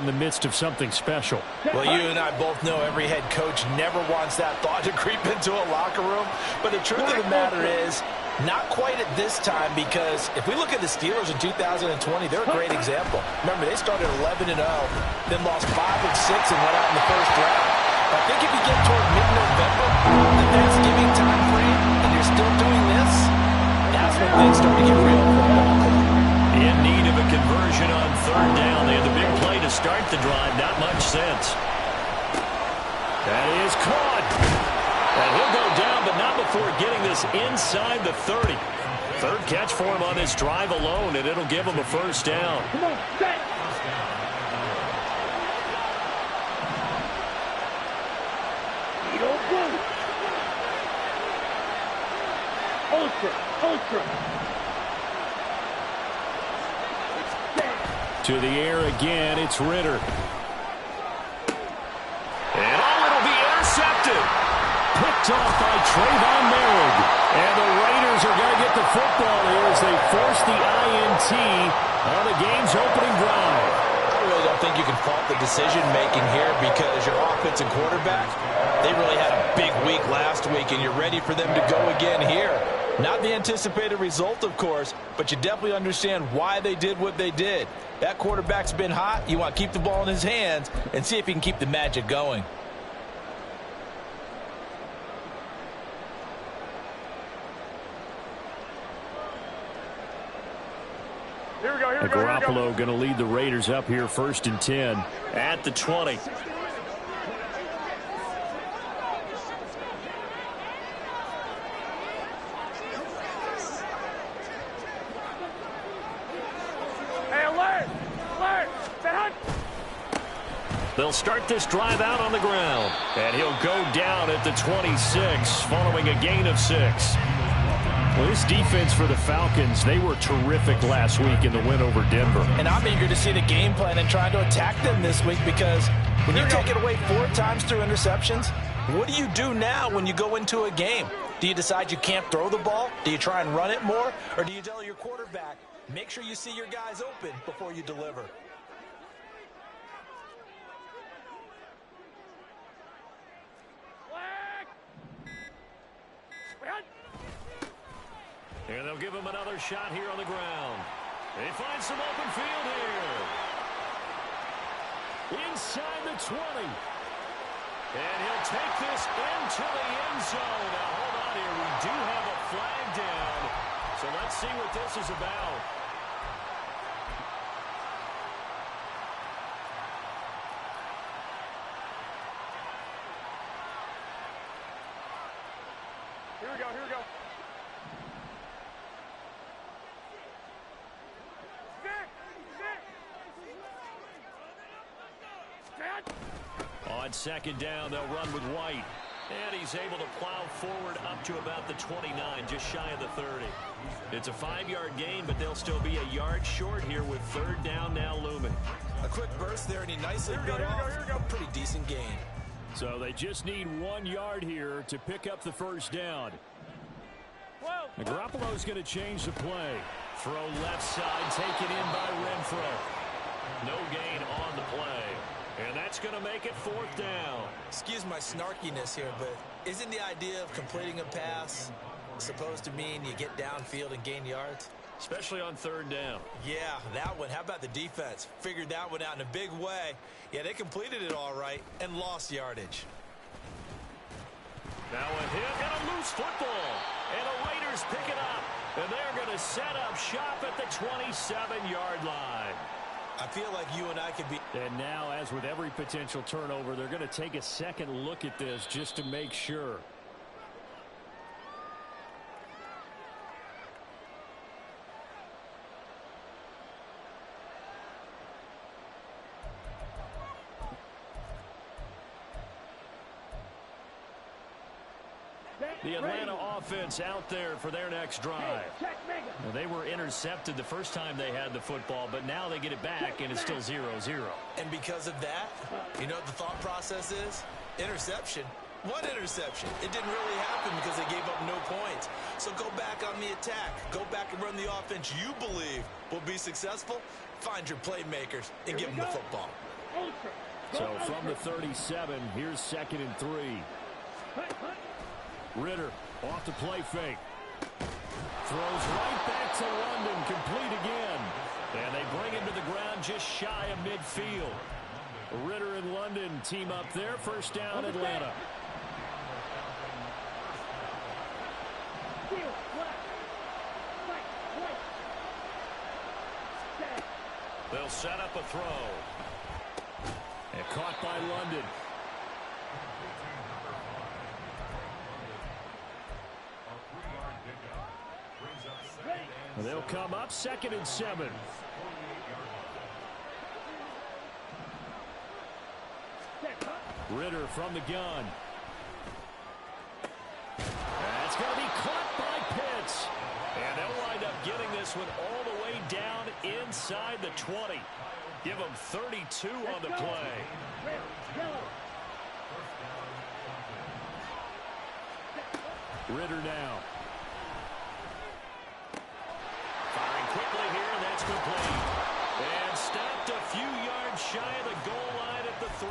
the midst of something special. Well, you and I both know every head coach never wants that thought to creep into a locker room. But the truth of the matter is, not quite at this time, because if we look at the Steelers in 2020, they're a great example. Remember, they started 11-0, then lost 5 of 6 and went out in the first round. I think if you get toward mid-November, the Thanksgiving time frame, and you're still doing this, that's when things start to get real for a ball club. In need of a conversion on third down. They had the big play to start the drive. Not much sense. That is caught. And he'll go down, but not before getting this inside the 30. Third catch for him on this drive alone, and it'll give him a first down. Come on, set. Ultra. To the air again, it's Ritter. And it'll be intercepted. Picked off by Trayvon Merrick. And the Raiders are going to get the football here as they force the INT on the game's opening drive. I really don't think you can fault the decision-making here because your offensive quarterback, they really had a big week last week, and you're ready for them to go again here. Not the anticipated result, of course, but you definitely understand why they did what they did. That quarterback's been hot. You want to keep the ball in his hands and see if he can keep the magic going. Here we go. And Garoppolo going to lead the Raiders up here 1st and 10 at the 20. They'll start this drive out on the ground. And he'll go down at the 26 following a gain of 6. Well, this defense for the Falcons, they were terrific last week in the win over Denver. And I'm eager to see the game plan and trying to attack them this week because when you take it away 4 times through interceptions, what do you do now when you go into a game? Do you decide you can't throw the ball? Do you try and run it more? Or do you tell your quarterback, make sure you see your guys open before you deliver? And they'll give him another shot here on the ground. They find some open field here. Inside the 20. And he'll take this into the end zone. Now, hold on here. We do have a flag down. So let's see what this is about. Here we go. On second down, they'll run with White. And he's able to plow forward up to about the 29, just shy of the 30. It's a 5-yard gain, but they'll still be a yard short here with third down now looming. A quick burst there, and he nicely beat off a pretty decent gain. So they just need 1 yard here to pick up the first down. Now, Garoppolo's going to change the play. Throw left side, taken in by Renfro. No gain on the play. And that's going to make it 4th down. Excuse my snarkiness here, but isn't the idea of completing a pass supposed to mean you get downfield and gain yards? Especially on third down. Yeah, that one. How about the defense? Figured that one out in a big way. Yeah, they completed it all right and lost yardage. Now a hit and a loose football. And the Raiders pick it up. And they're going to set up shop at the 27-yard line. I feel like you and I could be. And now, as with every potential turnover, they're going to take a second look at this just to make sure. The Atlanta offense out there for their next drive. Now, they were intercepted the first time they had the football, but now they get it back, and it's still 0-0. And because of that, you know what the thought process is? Interception. One interception. It didn't really happen because they gave up no points. So go back on the attack. Go back and run the offense you believe will be successful. Find your playmakers and give them the football. So from the 37, here's 2nd and 3. Ritter off the play fake. Throws right back to London, complete again. And they bring him to the ground just shy of midfield. Ritter and London team up there. First down, Atlanta. They'll set up a throw. And caught by London. They'll come up 2nd and 7. Ritter from the gun. That's going to be caught by Pitts. And they'll wind up getting this one all the way down inside the 20. Give them 32 on the play. Ritter now. Firing quickly here, and that's complete. And stopped a few yards shy of the goal line at the 3.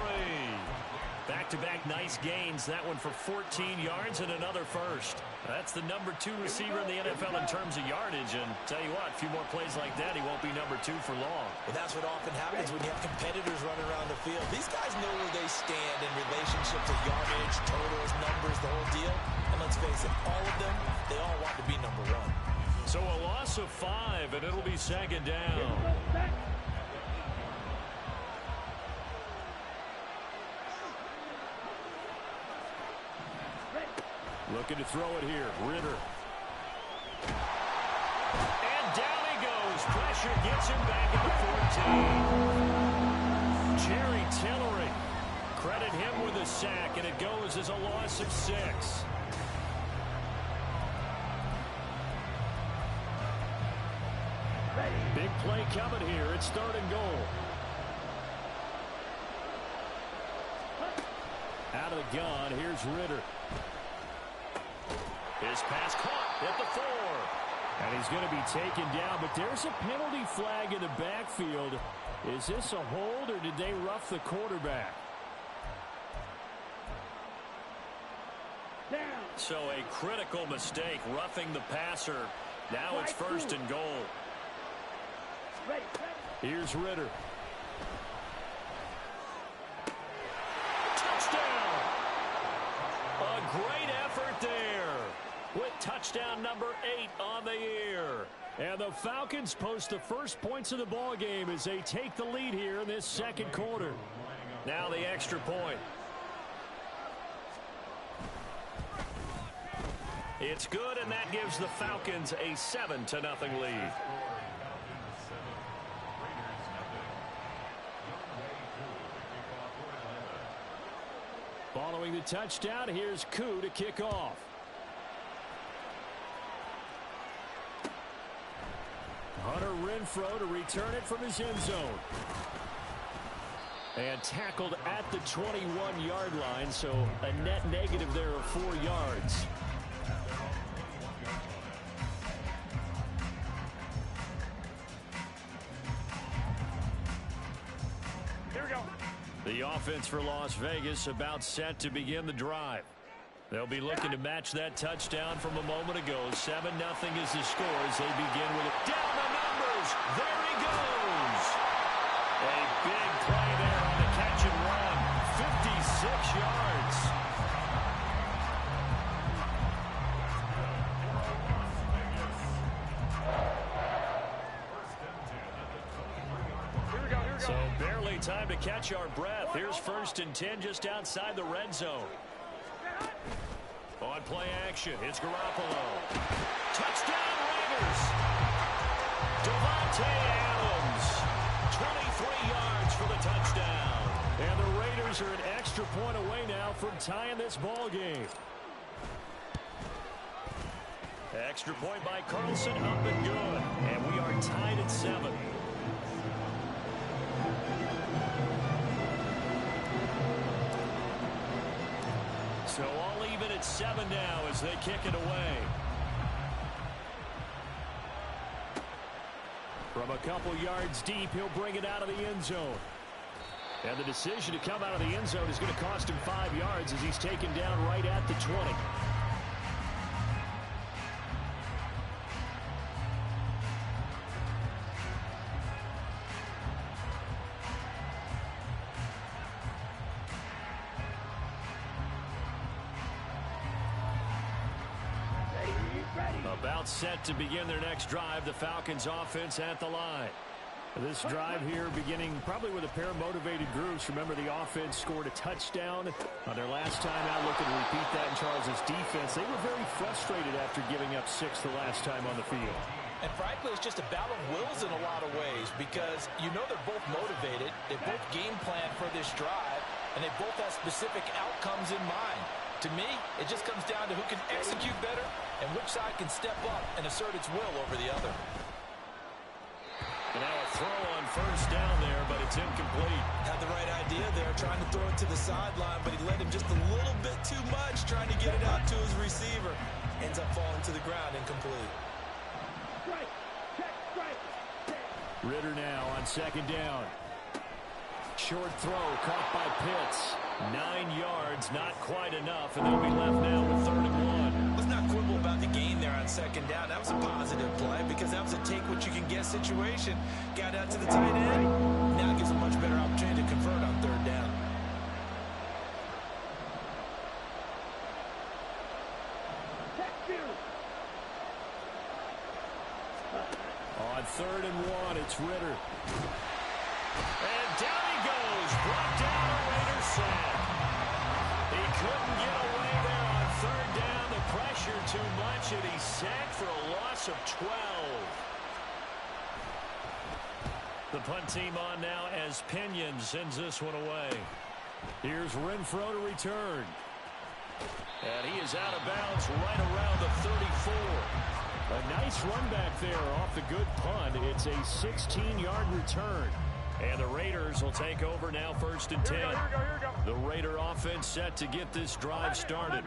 Back-to-back nice gains. That one for 14 yards and another first. That's the number 2 receiver in the NFL in terms of yardage. And tell you what, a few more plays like that, he won't be number 2 for long. Well, that's what often happens when you have competitors running around the field. These guys know where they stand in relationship to yardage, totals, numbers, the whole deal. And let's face it, all of them, they all want to be number 1. So a loss of 5, and it'll be 2nd down. Looking to throw it here. Ritter. And down he goes. Pressure gets him back at the 14. Jerry Tillery. Credit him with a sack, and it goes as a loss of 6. Big play coming here. It's 3rd and goal. Out of the gun. Here's Ritter. His pass caught at the 4. And he's going to be taken down, but there's a penalty flag in the backfield. Is this a hold, or did they rough the quarterback? Down. So a critical mistake, roughing the passer. Now it's 1st and goal. Here's Ritter. Touchdown! A great effort there. With touchdown number 8 on the year. And the Falcons post the first points of the ball game as they take the lead here in this 2nd quarter. Now the extra point. It's good, and that gives the Falcons a 7-0 lead. Following the touchdown, here's Koo to kick off. Hunter Renfrow to return it from his end zone. And tackled at the 21-yard line, so a net negative there of 4 yards. Here we go. The offense for Las Vegas about set to begin the drive. They'll be looking to match that touchdown from a moment ago. 7-0 is the score as they begin with it. Down the numbers. There he goes. A big play there on the catch and run. 56 yards. Here we go. So barely time to catch our breath. Here's 1st and 10 just outside the red zone. On play action, it's Garoppolo. Touchdown Raiders! Devontae Adams, 23 yards for the touchdown. And the Raiders are an extra point away now from tying this ball game. Extra point by Carlson, up and good. And we are tied at 7. So all even at 7 now as they kick it away. From a couple yards deep, he'll bring it out of the end zone. And the decision to come out of the end zone is going to cost him 5 yards as he's taken down right at the 20. About set to begin their next drive, the Falcons offense at the line. This drive here beginning probably with a pair of motivated groups. Remember, the offense scored a touchdown on their last time out, looking to repeat that in Charles' defense. They were very frustrated after giving up 6 the last time on the field. And frankly, it's just a battle of wills in a lot of ways because you know they're both motivated. They both game plan for this drive, and they both have specific outcomes in mind. To me, it just comes down to who can execute better and which side can step up and assert its will over the other. And now a throw on first down there, but it's incomplete. Had the right idea there, trying to throw it to the sideline, but he led him just a little bit too much, trying to get it out to his receiver. Ends up falling to the ground, incomplete. Ritter now on second down. Short throw caught by Pitts. 9 yards, not quite enough, and they'll be left now with 3rd and 1. Let's not quibble about the gain there on second down. That was a positive play because that was a take-what-you-can-get situation. Got out to the tight end. Now it gives a much better opportunity to convert on 3rd down. On 3rd and 1, it's Ritter. And down he goes. Brought down a Raider sack. He couldn't get away there on 3rd down. The pressure too much, and he's sacked for a loss of 12. The punt team on now as Pinion sends this one away. Here's Renfro to return. And he is out of bounds right around the 34. A nice run back there off the good punt. It's a 16-yard return. And the Raiders will take over now 1st and 10. Here we go. The Raider offense set to get this drive started.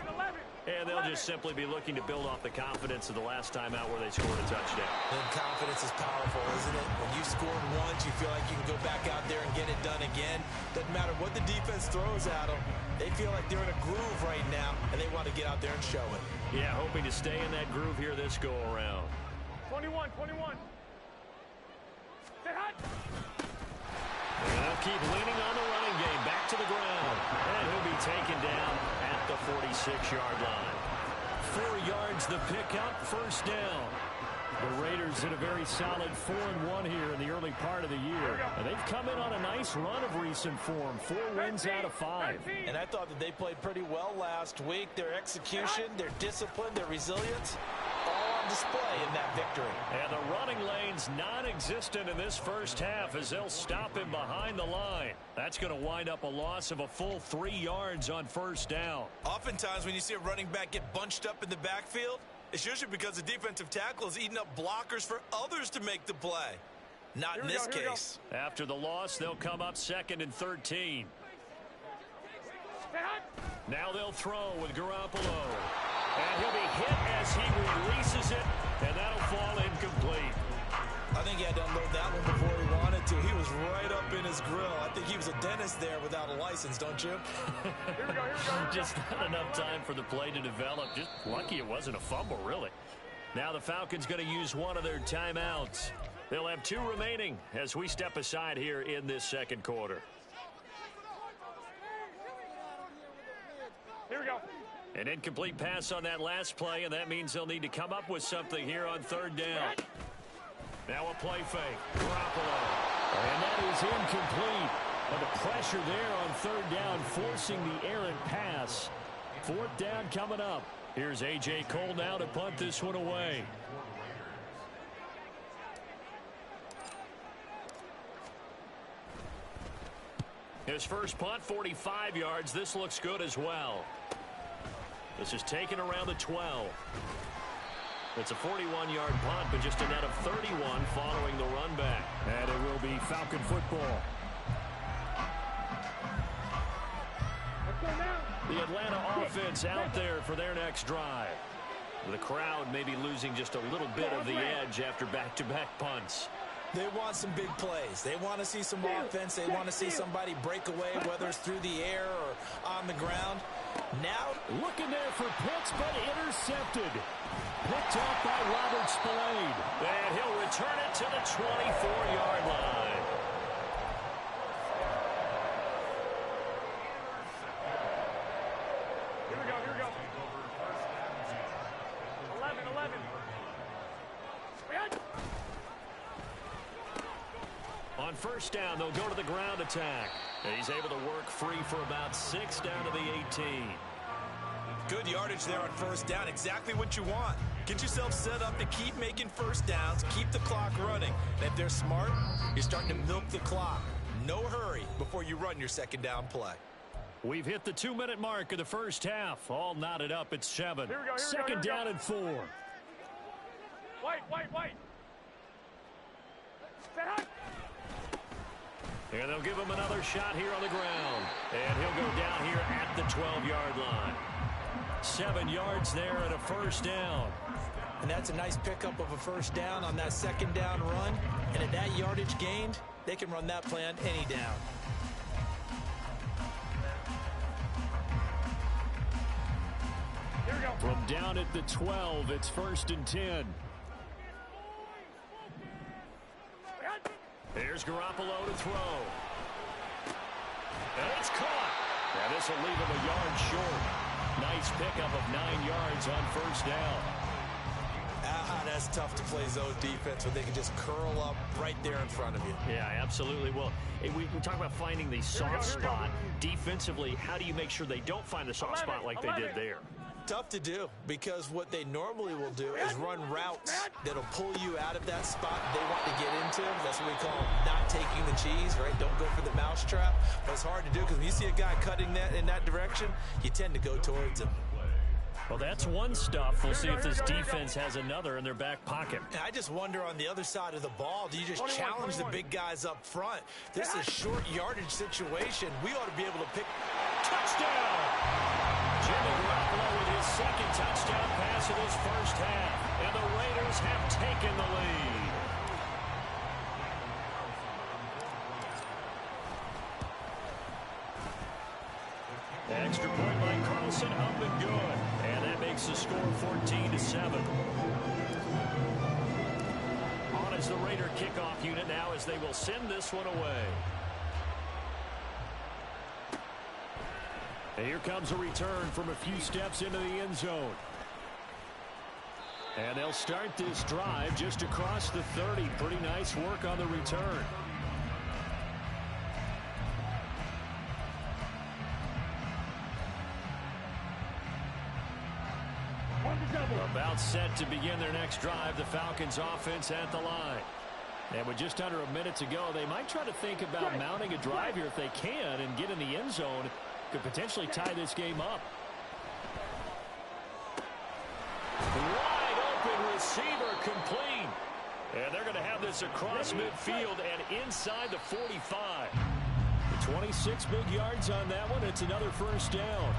And they'll just simply be looking to build off the confidence of the last time out where they scored a touchdown. And confidence is powerful, isn't it? When you scored once, you feel like you can go back out there and get it done again. Doesn't matter what the defense throws at them. They feel like they're in a groove right now, and they want to get out there and show it. Yeah, hoping to stay in that groove here this go-around. 21. Stay hot. And they'll keep leaning on the running game. Back to the ground. And he'll be taken down at the 46-yard line. 4 yards the pickup, 1st down. The Raiders in a very solid 4-1 here in the early part of the year. And they've come in on a nice run of recent form. 4 wins out of 5. And I thought that they played pretty well last week. Their execution, their discipline, their resilience, all on display in that victory. And the running lane's non-existent in this first half as they'll stop him behind the line. That's going to wind up a loss of a full 3 yards on 1st down. Oftentimes when you see a running back get bunched up in the backfield, it's usually because the defensive tackle is eating up blockers for others to make the play. Not in this case. After the loss, they'll come up 2nd and 13. Now they'll throw with Garoppolo. And he'll be hit as he releases it, and that'll fall incomplete. I think he had to unload that one before he wanted to. He was right up in his grill. I think he was a dentist there without a license, don't you? Here we go. Just not enough time for the play to develop. Just lucky it wasn't a fumble, really. Now the Falcons going to use one of their timeouts. They'll have 2 remaining as we step aside here in this 2nd quarter. Here we go. An incomplete pass on that last play, and that means they'll need to come up with something here on 3rd down. Now a play fake. Garoppolo. And that is incomplete. But the pressure there on 3rd down, forcing the errant pass. 4th down coming up. Here's A.J. Cole now to punt this one away. His first punt, 45 yards. This looks good as well. This is taken around the 12. It's a 41-yard punt, but just a net of 31 following the run back. And it will be Falcon football. The Atlanta offense out there for their next drive. The crowd may be losing just a little bit of the edge after back-to-back punts. They want some big plays. They want to see some offense. They want to see somebody break away, whether it's through the air or on the ground. Now, looking there for Pitts, but intercepted. Picked off by Robert Spillane. And he'll return it to the 24-yard line. Here we go, here we go. 11. On first down, they'll go to the ground attack. And he's able to work free for about 6 down to the 18. Good yardage there on first down. Exactly what you want. Get yourself set up to keep making first downs, keep the clock running. And if they're smart, you're starting to milk the clock. No hurry before you run your second down play. We've hit the 2-minute mark of the first half. All knotted up at 7. Second down and 4. Wait. Set high. And they'll give him another shot here on the ground. And he'll go down here at the 12-yard line. 7 yards there and a first down. And that's a nice pickup of a first down on that second down run. And at that yardage gained, they can run that play on any down. Here we go. From down at the 12, it's 1st and 10. Here's Garoppolo to throw. And it's caught. And this will leave him a yard short. Nice pickup of 9 yards on first down. That's tough to play zone defense when they can just curl up right there in front of you. Yeah, absolutely. Well, we talk about finding the soft spot. Defensively, how do you make sure they don't find the soft spot like they did there? Tough to do, because what they normally will do is run routes that'll pull you out of that spot they want to get into. That's what we call not taking the cheese, right? Don't go for the mousetrap. But it's hard to do because when you see a guy cutting that in that direction, you tend to go towards him. Well, that's one stuff. We'll see if this defense has another in their back pocket. And I just wonder on the other side of the ball, do you just challenge the big guys up front? This is a short yardage situation. We ought to be able to pick. Touchdown! Jimmy Garoppolo with his second touchdown pass in his first half. And the Raiders have taken the lead. Extra point by Carlson, up and good. And that makes the score 14-7. On is the Raider kickoff unit now as they will send this one away. And here comes a return from a few steps into the end zone. And they'll start this drive just across the 30. Pretty nice work on the return. About set to begin their next drive, the Falcons offense at the line. And with just under a minute to go, they might try to think about mounting a drive here if they can and get in the end zone. Could potentially tie this game up. Wide open receiver complete. And they're going to have this across midfield and inside the 45. 26 big yards on that one. It's another first down.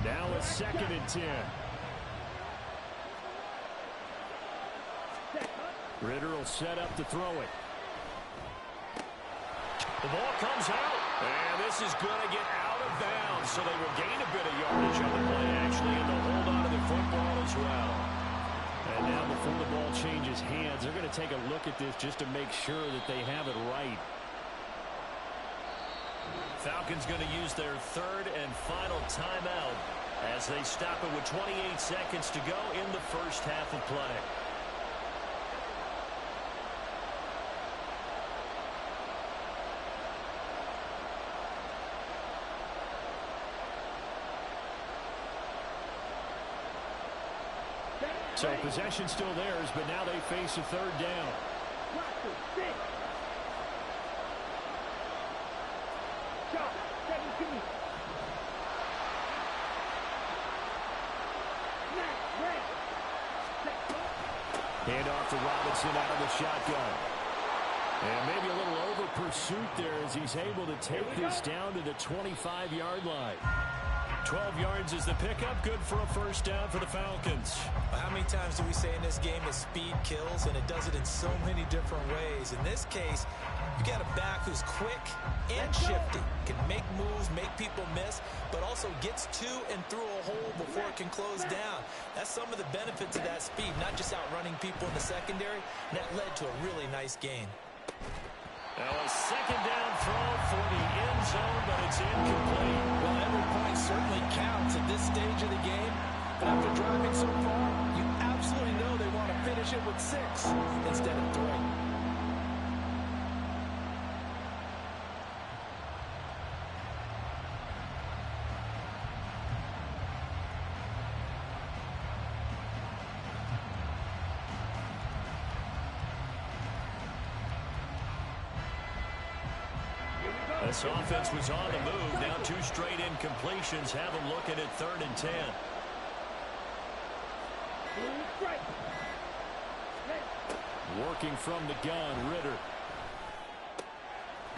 Now it's 2nd and 10. Ritter will set up to throw it. The ball comes out, and this is going to get out of bounds, so they will gain a bit of yardage on the play, actually, and they'll hold on to the football as well. And now before the ball changes hands, they're going to take a look at this just to make sure that they have it right. Falcons going to use their 3rd and final timeout as they stop it with 28 seconds to go in the first half of play. So possession still theirs, but now they face a 3rd down. Hand off to Robinson out of the shotgun. And maybe a little over pursuit there as he's able to take this down to the 25-yard line. 12 yards is the pickup. Good for a first down for the Falcons. How many times do we say in this game that speed kills, and it does it in so many different ways? In this case, you got a back who's quick and shifty, can make moves, make people miss, but also gets to and through a hole before it can close down. That's some of the benefits of that speed, not just outrunning people in the secondary. And that led to a really nice gain. Now a second down throw for the end zone, but it's incomplete. Well, every point certainly counts at this stage of the game. But after driving so far, you absolutely know they want to finish it with 6 instead of 3. This offense was on the move. Now 2 straight incompletions have them looking at 3rd and 10. Working from the gun, Ritter.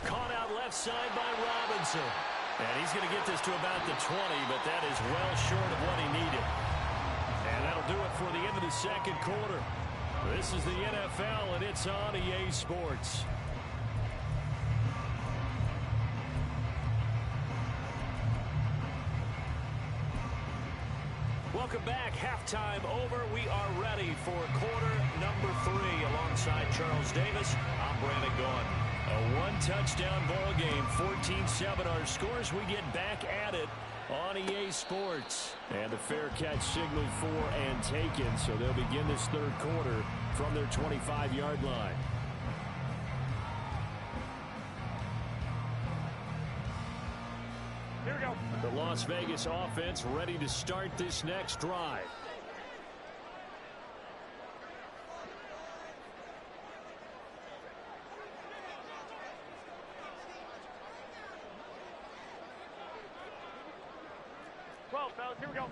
Caught out left side by Robinson. And he's going to get this to about the 20, but that is well short of what he needed. And that'll do it for the end of the second quarter. This is the NFL, and it's on EA Sports. Welcome back. Halftime over. We are ready for quarter number 3. Alongside Charles Davis, I'm Brandon Gaudin. A 1-touchdown ball game, 14-7 our scores. We get back at it on EA Sports. And the fair catch signaled for and taken, so they'll begin this third quarter from their 25-yard line. Here we go. The Las Vegas offense ready to start this next drive. Well, fellas, here we go.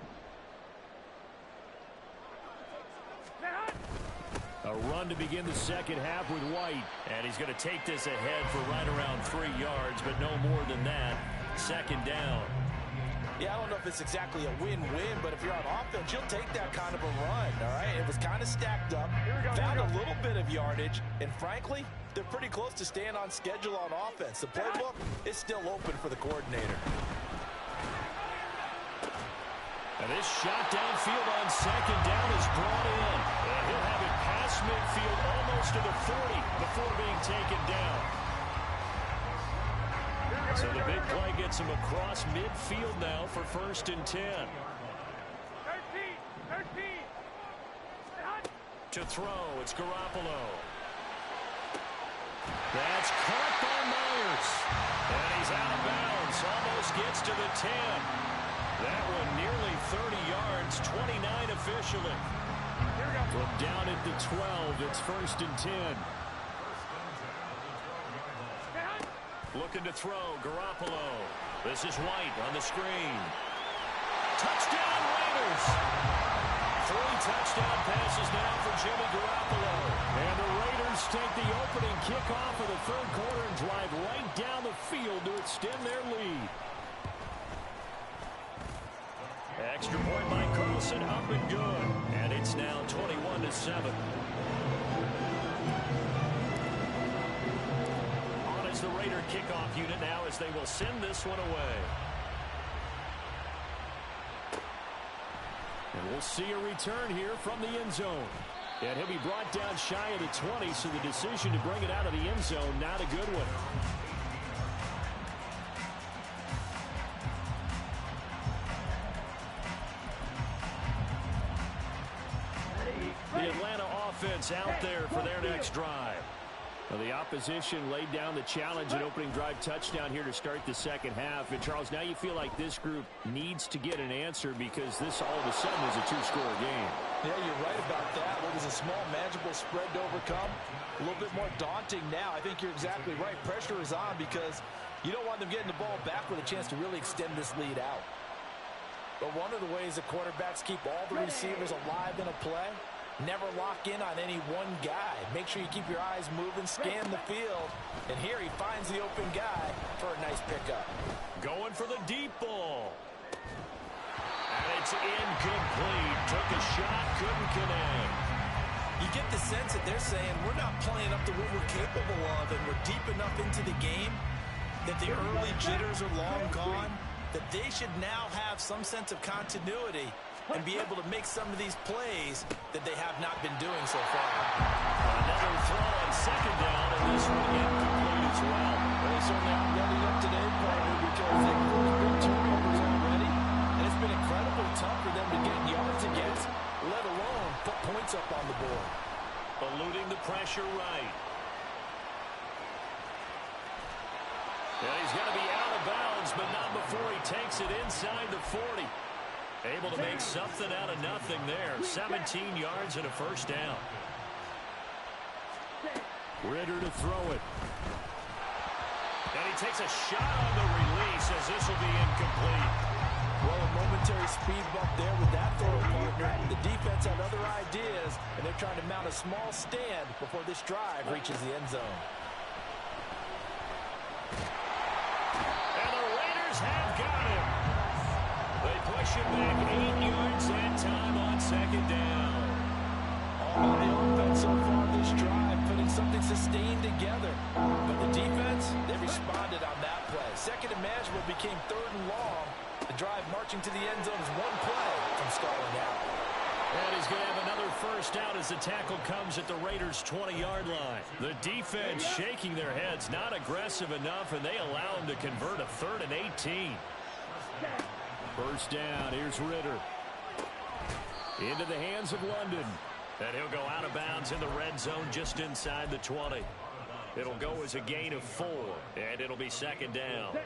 A run to begin the second half with White. And he's going to take this ahead for right around 3 yards, but no more than that. Second down. Yeah, I don't know if it's exactly a win-win, but if you're on offense, you'll take that kind of a run, all right? It was kind of stacked up, found a little bit of yardage, and frankly, they're pretty close to staying on schedule on offense. The playbook is still open for the coordinator. And this shot downfield on second down is brought in. And he'll have it past midfield almost to the 40 before being taken down. So the big play gets him across midfield now for 1st and 10. 13. To throw, it's Garoppolo. That's caught by Myers. And he's out of bounds. Almost gets to the 10. That one nearly 30 yards, 29 officially. From down at the 12, it's 1st and 10. Looking to throw, Garoppolo. This is White on the screen. Touchdown, Raiders! 3 touchdown passes now for Jimmy Garoppolo. And the Raiders take the opening kickoff of the third quarter and drive right down the field to extend their lead. Extra point by Carlson, up and good. And it's now 21-7. On is the Raider kickoff unit now as they will send this one away. And we'll see a return here from the end zone. And he'll be brought down shy of the 20, so the decision to bring it out of the end zone, not a good one. The Atlanta offense out there for their next drive. Well, the opposition laid down the challenge and opening drive touchdown here to start the second half. And, Charles, now you feel like this group needs to get an answer because this all of a sudden is a 2-score game. Yeah, you're right about that. What was a small, manageable spread to overcome? A little bit more daunting now. I think you're exactly right. Pressure is on because you don't want them getting the ball back with a chance to really extend this lead out. But one of the ways that quarterbacks keep all the receivers alive in a play, never lock in on any one guy. Make sure you keep your eyes moving, scan the field. And here he finds the open guy for a nice pickup. Going for the deep ball. It's incomplete. Took a shot, couldn't connect. You get the sense that they're saying we're not playing up to what we're capable of, and we're deep enough into the game that the early jitters are long gone, that they should now have some sense of continuity and be able to make some of these plays that they have not been doing so far. Another throw on second down, and this one incomplete as well. Well, they certainly aren't ready up today, partner, because they've caused big turnovers already, and it's been incredibly tough for them to get yards against, let alone put points up on the board. Eluding the pressure right. Yeah, he's going to be out of bounds, but not before he takes it inside the 40. Able to make something out of nothing there. 17 yards and a first down. Ritter to throw it. And he takes a shot on the release as this will be incomplete. Well, a momentary speed bump there with that throw, partner. The defense had other ideas, and they're trying to mount a small stand before this drive reaches the end zone. And the Raiders have got him. They push him back 8 yards that time on second down. All on the offense so far this drive, putting something sustained together. But the defense, they responded on that play. Second and manageable became third and long. The drive marching to the end zone is one play from stalling out. And he's going to have another first down as the tackle comes at the Raiders' 20-yard line. The defense shaking their heads, not aggressive enough, and they allow him to convert a 3rd and 18. First down, here's Ritter. Into the hands of London. And he'll go out of bounds in the red zone just inside the 20. It'll go as a gain of 4, and it'll be second down.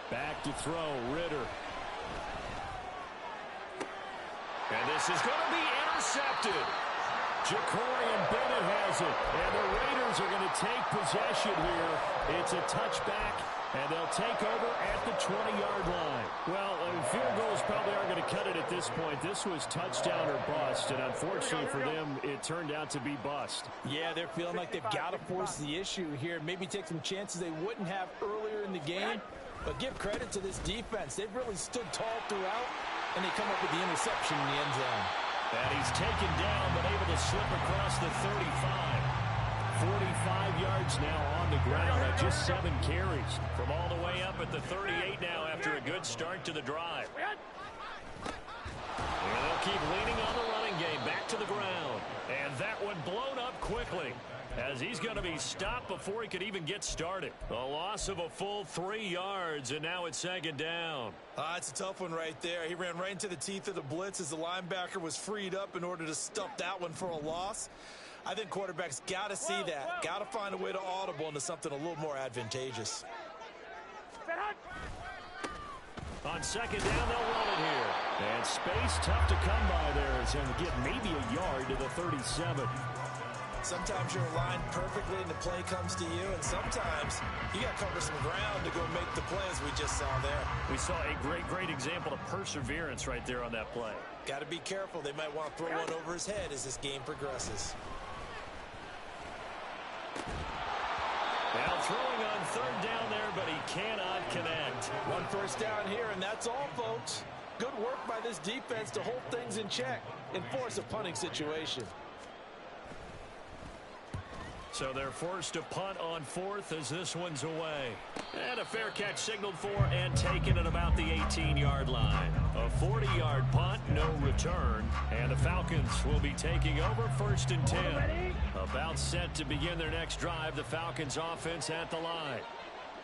Back to throw, Ritter. And this is going to be intercepted. Jacorian Bennett has it, and the Raiders are going to take possession here. It's a touchback, and they'll take over at the 20-yard line. Well, field goals probably aren't going to cut it at this point. This was touchdown or bust, and unfortunately for them, it turned out to be bust. Yeah, they're feeling like they've got to force the issue here, maybe take some chances they wouldn't have earlier in the game. But give credit to this defense. They've really stood tall throughout, and they come up with the interception in the end zone. And he's taken down, but able to slip across the 35. 45 yards now on the ground at just 7 carries. From all the way up at the 38 now after a good start to the drive. And they'll keep leaning on the running game. Back to the ground. And that one blown up quickly, as he's going to be stopped before he could even get started. A loss of a full 3 yards, and now it's second down. It's a tough one right there. He ran right into the teeth of the blitz as the linebacker was freed up in order to stuff that one for a loss. I think quarterbacks got to see that. Got to find a way to audible into something a little more advantageous. On second down, they'll run it here. And space tough to come by there as he'll get maybe a yard to the 37. Sometimes you're aligned perfectly and the play comes to you, and sometimes you got to cover some ground to go make the play, as we just saw there. We saw a great example of perseverance right there on that play. Got to be careful. They might want to throw one over his head as this game progresses. Now throwing on third down there, but he cannot connect. One first down here, and that's all, folks. Good work by this defense to hold things in check and force a punting situation. So they're forced to punt on 4th as this one's away. And a fair catch signaled for and taken at about the 18-yard line. A 40-yard punt, no return. And the Falcons will be taking over 1st and 10. About set to begin their next drive, the Falcons offense at the line.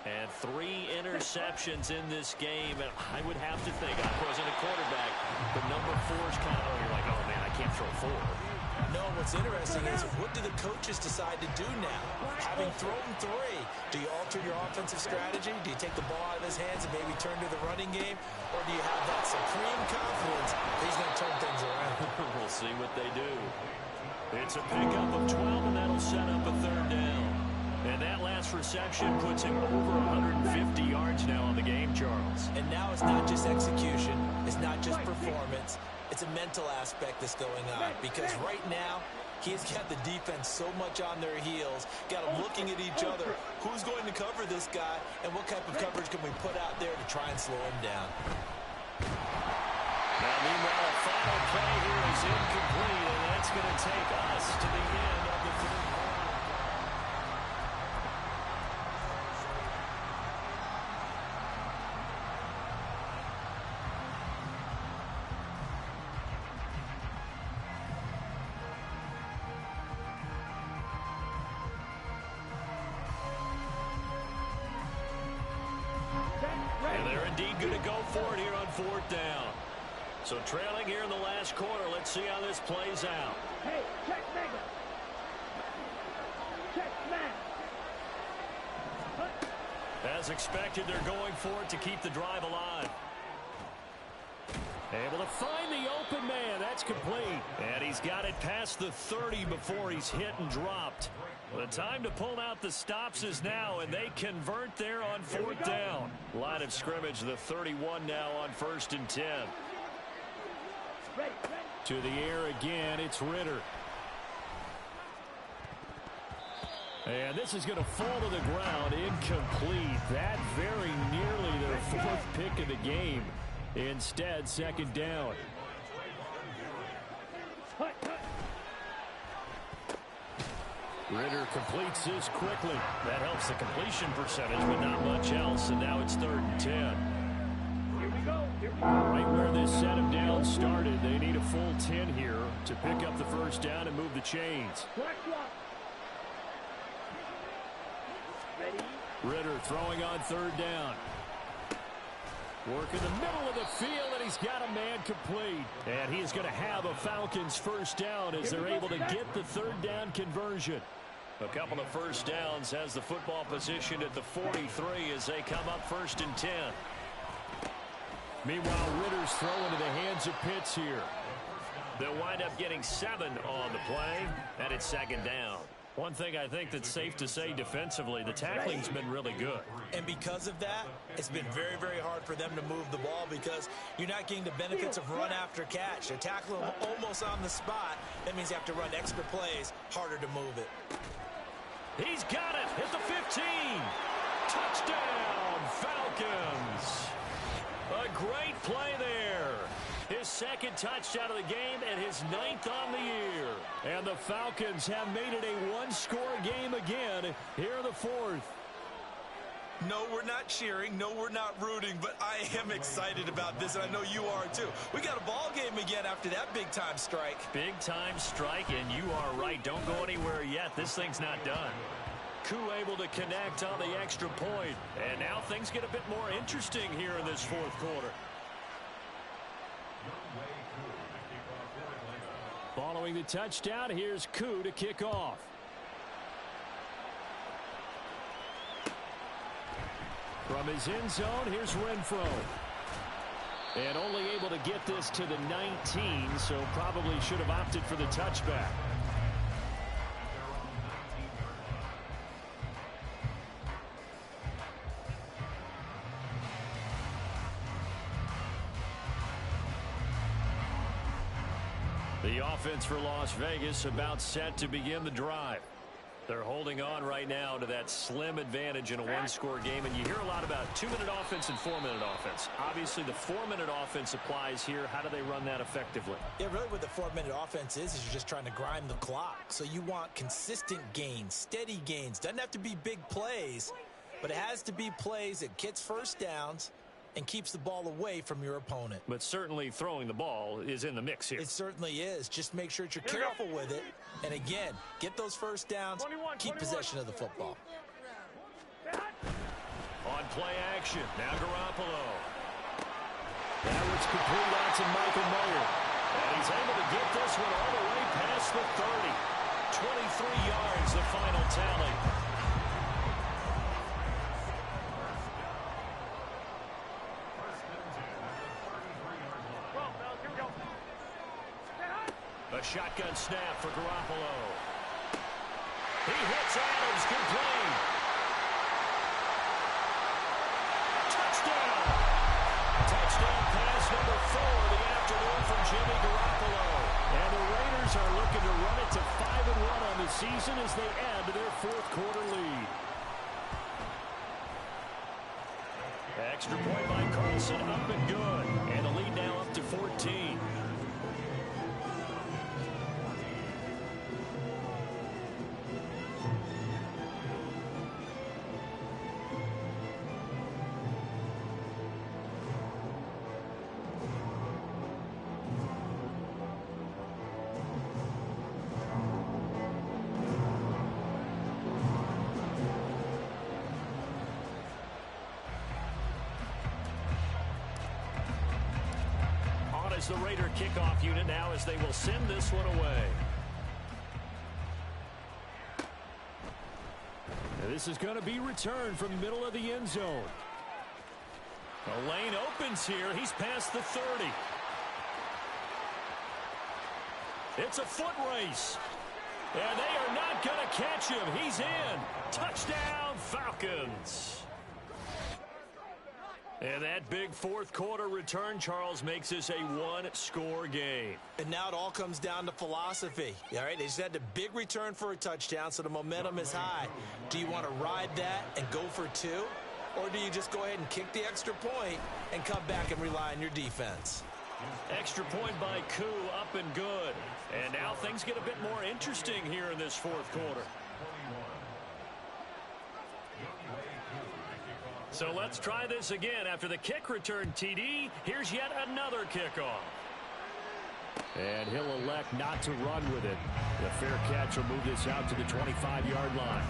And 3 interceptions in this game. And I would have to think, I wasn't a quarterback, but number 4's kind of, you're like, oh man, I can't throw 4. No, what's interesting is what do the coaches decide to do now? Having thrown 3, do you alter your offensive strategy? Do you take the ball out of his hands and maybe turn to the running game? Or do you have that supreme confidence that he's going to turn things around? We'll see what they do. It's a pickup of 12, and that'll set up a 3rd down. And that last reception puts him over 150 yards now on the game, Charles. And now it's not just execution. It's not just performance. It's a mental aspect that's going on. Because right now, he's got the defense so much on their heels, got them looking at each other. Who's going to cover this guy, and what type of coverage can we put out there to try and slow him down? Now, meanwhile, a final play here is incomplete, and that's going to take us to the end of the third quarter. And they're indeed going to go for it here on fourth down. So trailing here in the last quarter. Let's see how this plays out. Hey, check mega. Check smash. As expected, they're going for it to keep the drive alive. Able to find the open man. That's complete. And he's got it past the 30 before he's hit and dropped. The time to pull out the stops is now, and they convert there on fourth down. Line of scrimmage, the 31 now on 1st and 10. To the air again, it's Ritter. And this is going to fall to the ground, incomplete. That very nearly their 4th pick of the game. Instead, 2nd down. Ritter completes this quickly. That helps the completion percentage, but not much else. And now it's 3rd and 10. Right where this set him down started, they need a full 10 here to pick up the first down and move the chains. Ritter throwing on 3rd down. Work in the middle of the field, and he's got a man complete. And he is going to have a Falcons first down as they're able to get the 3rd down conversion. A couple of first downs, has the football position at the 43 as they come up 1st and 10. Meanwhile, Ritter's throw into the hands of Pitts here. They'll wind up getting 7 on the play, and it's 2nd down. One thing I think that's safe to say defensively, the tackling's been really good. And because of that, it's been very, very hard for them to move the ball because you're not getting the benefits of run after catch. They're tackling them almost on the spot. That means you have to run extra plays, harder to move it. He's got it at the 15. Touchdown, Falcons. A great play there. His 2nd touchdown of the game and his 9th on the year. And the Falcons have made it a one-score game again here in the 4th. No, we're not cheering. No, we're not rooting. But I am excited about this, and I know you are too. We got a ball game again after that big-time strike. Big-time strike, and you are right. Don't go anywhere yet. This thing's not done. Koo able to connect on the extra point. And now things get a bit more interesting here in this 4th quarter. Following the touchdown, here's Koo to kick off. From his end zone, here's Renfro. And only able to get this to the 19, so probably should have opted for the touchback. The offense for Las Vegas about set to begin the drive. They're holding on right now to that slim advantage in a one-score game, and you hear a lot about 2-minute offense and 4-minute offense. Obviously, the 4-minute offense applies here. How do they run that effectively? Yeah, really what the 4-minute offense is you're just trying to grind the clock. So you want consistent gains, steady gains. Doesn't have to be big plays, but it has to be plays that gets first downs and keeps the ball away from your opponent. But certainly throwing the ball is in the mix here. It certainly is. Just make sure that you're careful with it. And again, get those first downs, keep possession of the football. On play action, now Garoppolo. That was complete out to Michael Mayer. And he's able to get this one all the way past the 30. 23 yards, the final tally. A shotgun snap for Garoppolo. He hits Adams complete. Touchdown. Touchdown pass number 4 of the afternoon from Jimmy Garoppolo. And the Raiders are looking to run it to 5-1 on the season as they add to their fourth quarter lead. Extra point by Carlson, up and good. And the lead now up to 14. Is the Raider kickoff unit now as they will send this one away. And this is going to be returned from the middle of the end zone. The lane opens here. He's past the 30. It's a foot race. And they are not going to catch him. He's in. Touchdown, Falcons. And that big fourth quarter return, Charles, makes this a one-score game. And now it all comes down to philosophy. All right, they just had a big return for a touchdown, so the momentum is high. Do you want to ride that and go for 2? Or do you just go ahead and kick the extra point and come back and rely on your defense? Extra point by Koo, up and good. And now things get a bit more interesting here in this fourth quarter. So let's try this again. After the kick return TD, here's yet another kickoff. And he'll elect not to run with it. The fair catch will move this out to the 25-yard line.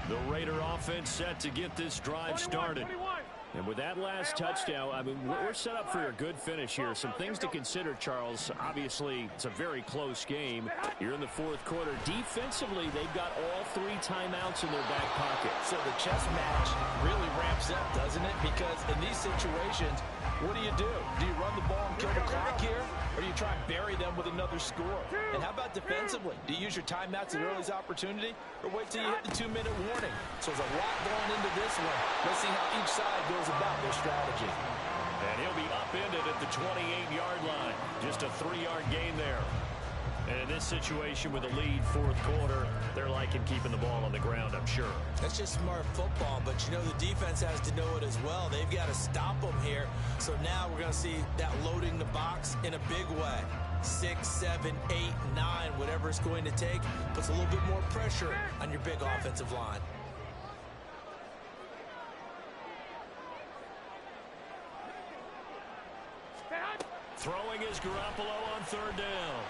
The Raider offense set to get this drive started. 21. And with that last touchdown, I mean, we're set up for a good finish here. Some things to consider, Charles. Obviously, it's a very close game. You're in the fourth quarter. Defensively, they've got all 3 timeouts in their back pocket. So the chess match really ramps up, doesn't it? Because in these situations, what do? Do you run the ball and kill the clock here? Or do you try and bury them with another score? And how about defensively? Do you use your timeouts at earliest opportunity? Or wait till you hit the 2-minute warning? So there's a lot going into this one. Let's see how each side goes about their strategy. And he'll be upended at the 28-yard line. Just a 3-yard gain there. And in this situation with a lead fourth quarter, they're liking keeping the ball on the ground, I'm sure. That's just smart football, but you know the defense has to know it as well. They've got to stop them here. So now we're going to see that loading the box in a big way. 6, 7, 8, 9, whatever it's going to take, puts a little bit more pressure on your big offensive line. Throwing is Garoppolo on third down.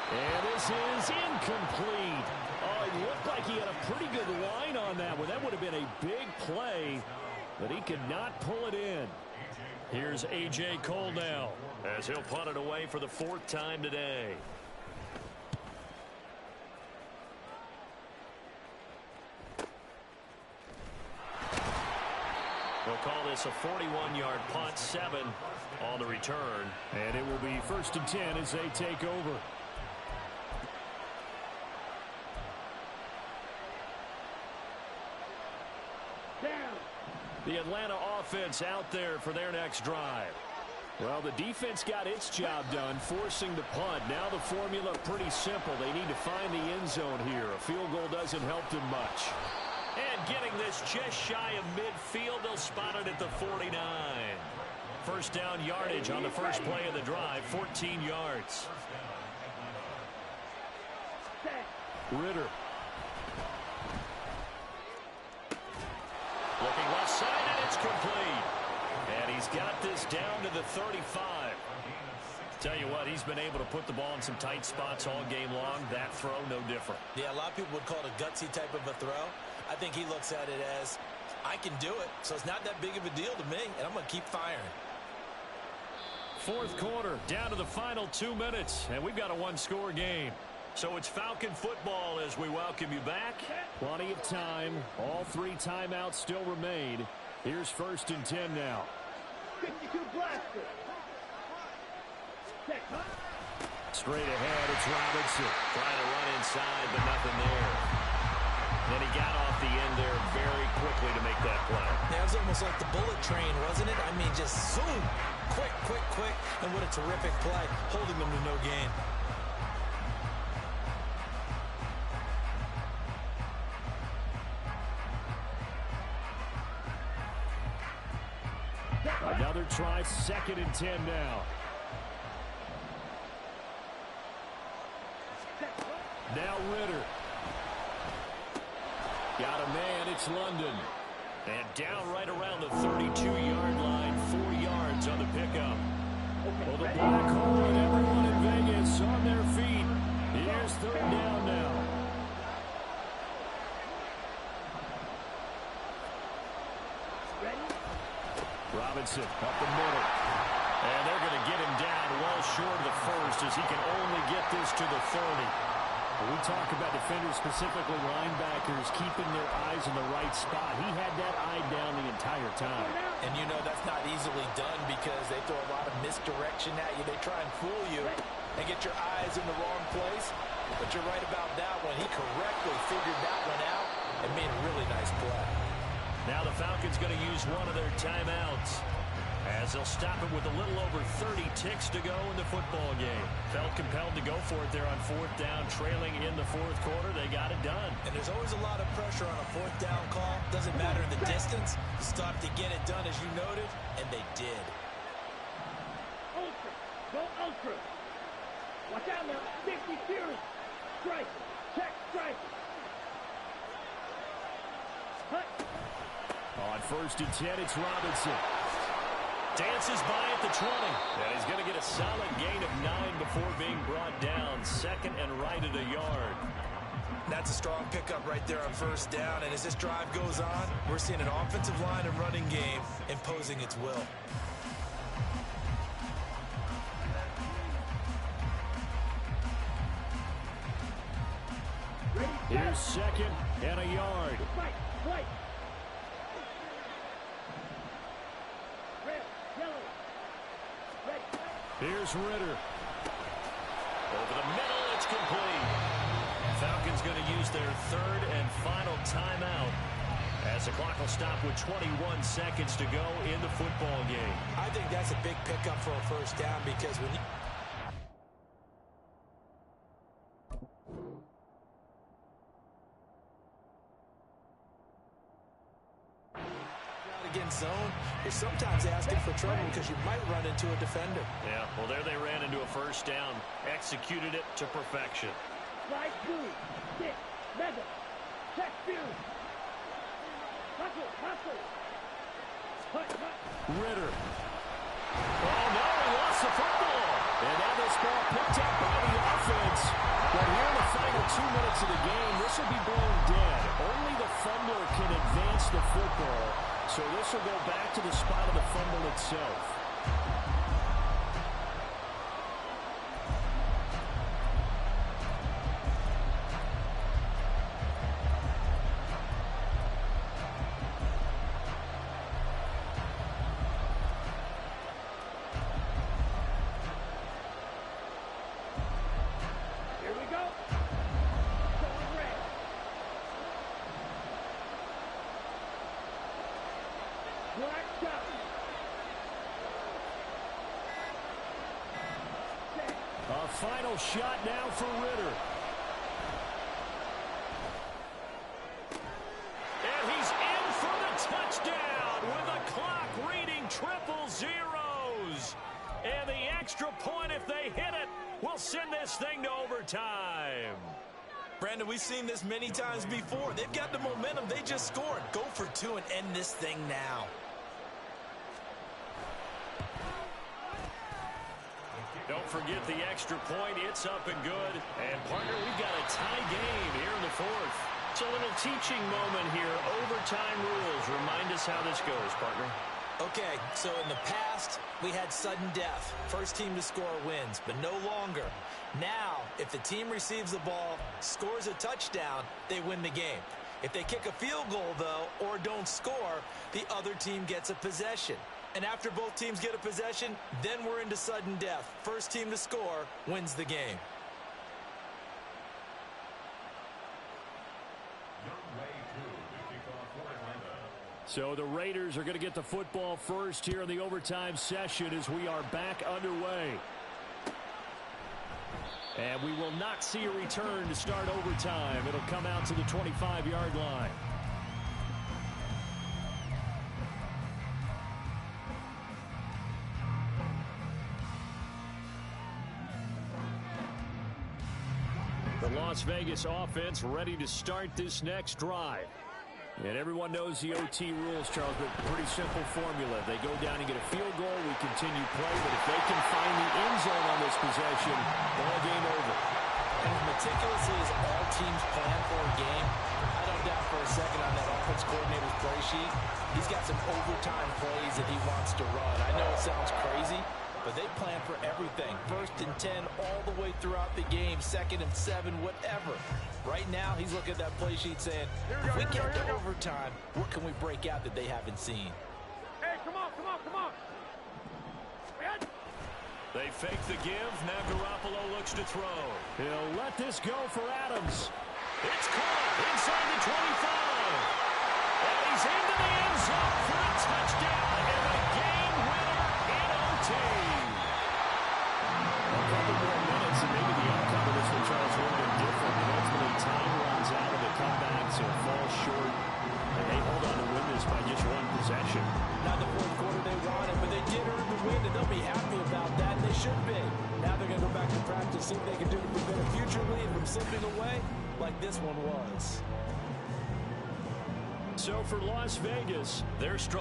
And this is incomplete. Oh, it looked like he had a pretty good line on that one. That would have been a big play, but he could not pull it in. Here's A.J. Cole now as he'll punt it away for the 4th time today. They'll call this a 41-yard punt, 7 on the return. And it will be 1st and 10 as they take over. The Atlanta offense out there for their next drive. Well, the defense got its job done, forcing the punt. Now the formula pretty simple. They need to find the end zone here. A field goal doesn't help them much. And getting this just shy of midfield, they'll spot it at the 49. First down yardage on the first play of the drive, 14 yards. Ritter. Looking left side, and it's complete. And he's got this down to the 35. Tell you what, he's been able to put the ball in some tight spots all game long. That throw, no different. Yeah, a lot of people would call it a gutsy type of a throw. I think he looks at it as, I can do it, so it's not that big of a deal to me, and I'm going to keep firing. Fourth quarter, down to the final 2 minutes, and we've got a one-score game. So it's Falcon football as we welcome you back. Plenty of time. All 3 timeouts still remain. Here's 1st and 10 now. 52 blaster. Check, huh? Straight ahead, it's Robinson. Trying to run inside, but nothing there. Then he got off the end there very quickly to make that play. That was almost like the bullet train, wasn't it? I mean, just zoom. Quick, quick, quick. And what a terrific play, holding them to no gain. Another try, 2nd and 10 now. Now Ritter. Got a man, it's London. And down right around the 32-yard line, 4 yards on the pickup. Well, the black hole and everyone in Vegas on their feet. Here's 3rd down now. Robinson up the middle. And they're going to get him down well short of the 1st as he can only get this to the 30. When we talk about defenders, specifically linebackers, keeping their eyes in the right spot, he had that eye down the entire time. And you know that's not easily done because they throw a lot of misdirection at you. They try and fool you and get your eyes in the wrong place. But you're right about that one. He correctly figured that one out and made a really nice play. Now the Falcons going to use one of their timeouts as they'll stop it with a little over 30 ticks to go in the football game. Felt compelled to go for it there on 4th down, trailing in the 4th quarter. They got it done. And there's always a lot of pressure on a 4th down call. Doesn't matter the distance. Stop to get it done, as you noted, and they did. Ultra. Go ultra. Watch out now. 50 Fury. Strike. Check strike. Hut. On 1st and 10, it's Robinson. Dances by at the 20. And he's going to get a solid gain of 9 before being brought down. 2nd and right at a yard. That's a strong pickup right there on 1st down. And as this drive goes on, we're seeing an offensive line and running game imposing its will. Here's 2nd and a yard. Fight. Fight. Red. Yellow. Red. Here's Ritter. Over the middle, it's complete. Falcons going to use their 3rd and final timeout as the clock will stop with 21 seconds to go in the football game. I think that's a big pickup for a 1st down because when you against zone, you're sometimes asking for trouble because you might run into a defender. Yeah, well, there they ran into a 1st down. Executed it to perfection. Slide through. Stick. Mega. Check Fury. Hustle. Hustle. Hut. Hut. Ritter. Oh, no, he lost the football. And now this ball picked up by the offense. But here in the final 2 minutes of the game, this will be blown dead. Only the fumbler can advance the football. So this will go back to the spot of the fumble itself. Here we go. Going red. Black shot. A final shot now for Ritter. And he's in for the touchdown with the clock reading triple zeros. And the extra point, if they hit it, will send this thing to overtime. Brandon, we've seen this many times before. They've got the momentum. They just scored. Go for 2 and end this thing now. Don't forget the extra point. It's up and good. And, partner, we've got a tie game here in the 4th. It's a little teaching moment here. Overtime rules. Remind us how this goes, partner. Okay, so in the past, we had sudden death. First team to score wins, but no longer. Now, if the team receives the ball, scores a touchdown, they win the game. If they kick a field goal, though, or don't score, the other team gets a possession. And after both teams get a possession, then we're into sudden death. First team to score wins the game. So the Raiders are going to get the football first here in the overtime session as we are back underway. And we will not see a return to start overtime. It'll come out to the 25-yard line. The Las Vegas offense ready to start this next drive. And everyone knows the OT rules, Charles, but pretty simple formula. They go down and get a field goal, we continue play, but if they can find the end zone on this possession, ball game over. And as meticulously as all teams plan for a game, I don't doubt for a second on that offense coordinator's play sheet, he's got some overtime plays that he wants to run. I know it sounds crazy, but they plan for everything. 1st and 10 all the way throughout the game, 2nd and 7, whatever. Right now, he's looking at that play sheet saying, if we get to overtime, what can we break out that they haven't seen? Hey, come on. They fake the give. Now Garoppolo looks to throw. He'll let this go for Adams. It's caught inside the 25. And he's into the end zone for a touchdown and a game winner in OT. A couple more minutes and maybe the outcome of this one, Charles, would have been different. But ultimately, time runs out of the comeback, so it falls short. And they hold on to win this by just one possession. Not the 4th quarter they wanted, but they did earn the win, and they'll be happy about that, and they should be. Now they're going to go back to practice, see what they can do to prevent a future lead from slipping away like this one was. So for Las Vegas, they're strong.